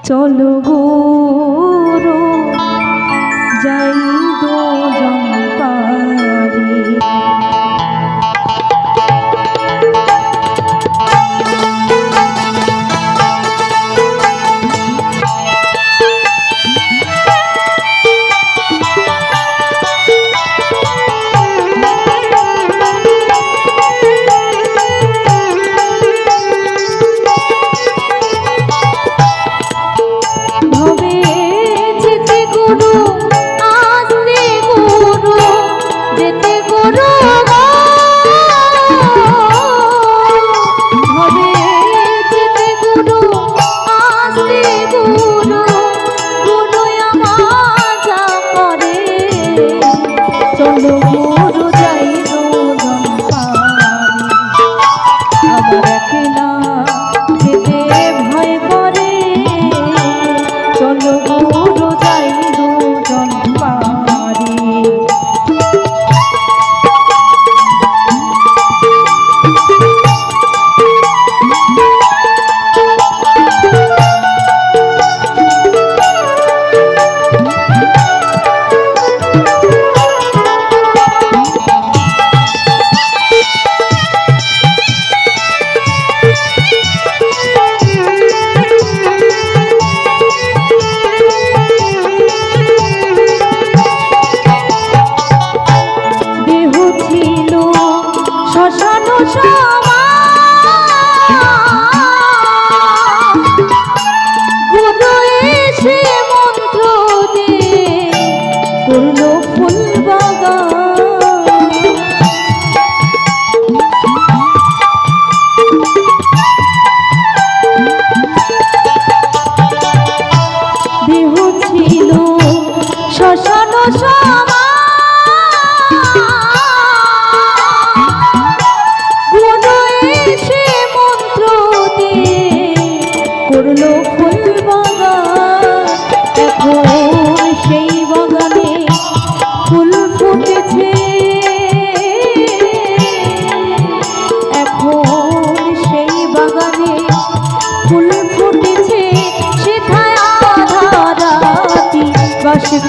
চলো গুরু যাই দুজন পারি।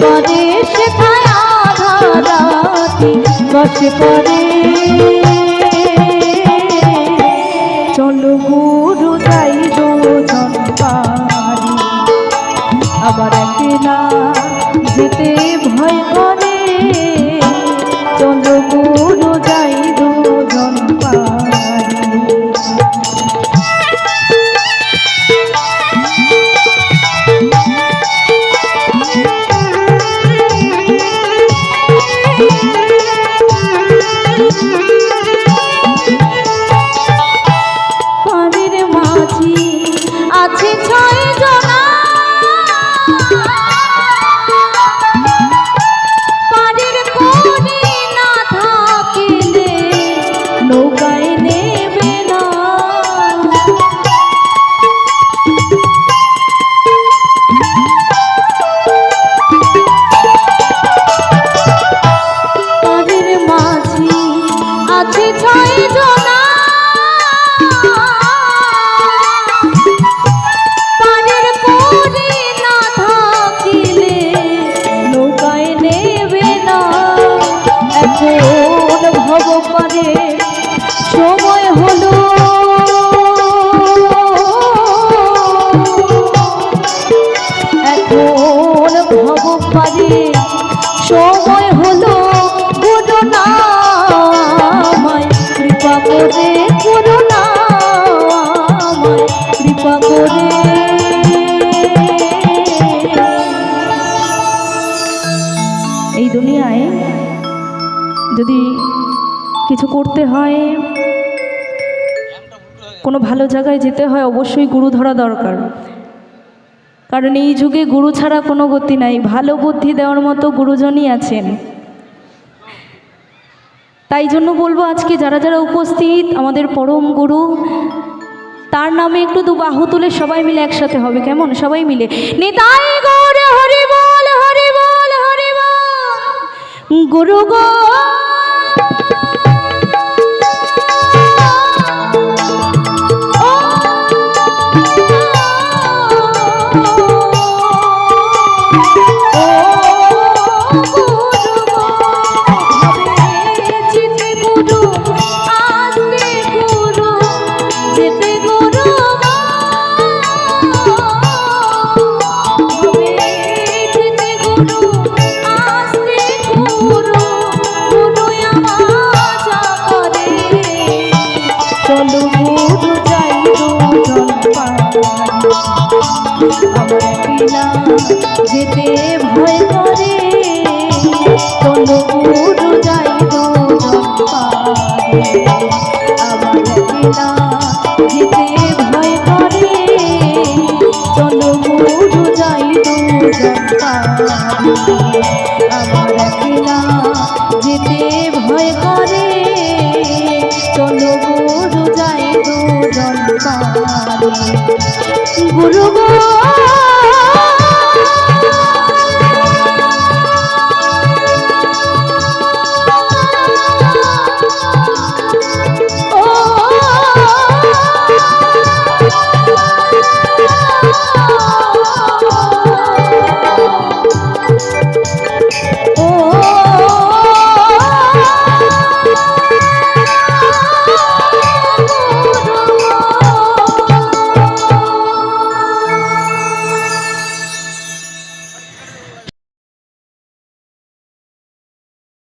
করে সেথায় আধা রাতি বস করে। চলো গুরু যাই দুজন পারি, আবার একলা যেতে ভয় করে। চলো গুরু যাই দুজন পারি। পানির মাঝি আছে 6 জনা, পানির কোণে না থাকিলে নৌকায় নেবে না। পানির মাঝি আছে 6 জনা, পানির কোণে না থাকিলে নৌকায় নেবে না। এখন ভগবানে সময় হলো, এখন ভগবানে সময় হলো। করুণা আমায় কৃপা করে, করুণা আমায় কৃপা করে। এই দুনিয়ায় যদি কিছু করতে হয়, কোনো ভালো জায়গায় যেতে হয়, অবশ্যই গুরু ধরা দরকার। কারণ এই যুগে গুরু ছাড়া কোনো গতি নাই। ভালো বুদ্ধি দেওয়ার মতো গুরুজনই আছেন। তাই জন্য বলবো, আজকে যারা যারা উপস্থিত, আমাদের পরম গুরু, তার নামে একটু 2 বাহু তুলে সবাই মিলে একসাথে হবে, কেমন? সবাই মিলে নিতাই গৌর হরি বল, হরি বল, হরি বল। গুরু গো Oh চলো গুরু যাই দুজন পারি আমার কিনা যেতে ভয় করে চলো গুরু যাই দুজন পারি আমার কিনা যেতে ভয় করে চলো গুরু যাই দুজন পারি আমার কিনা যেতে ভয় করে চলো গুরু যাই দুজন পারি গুরু গো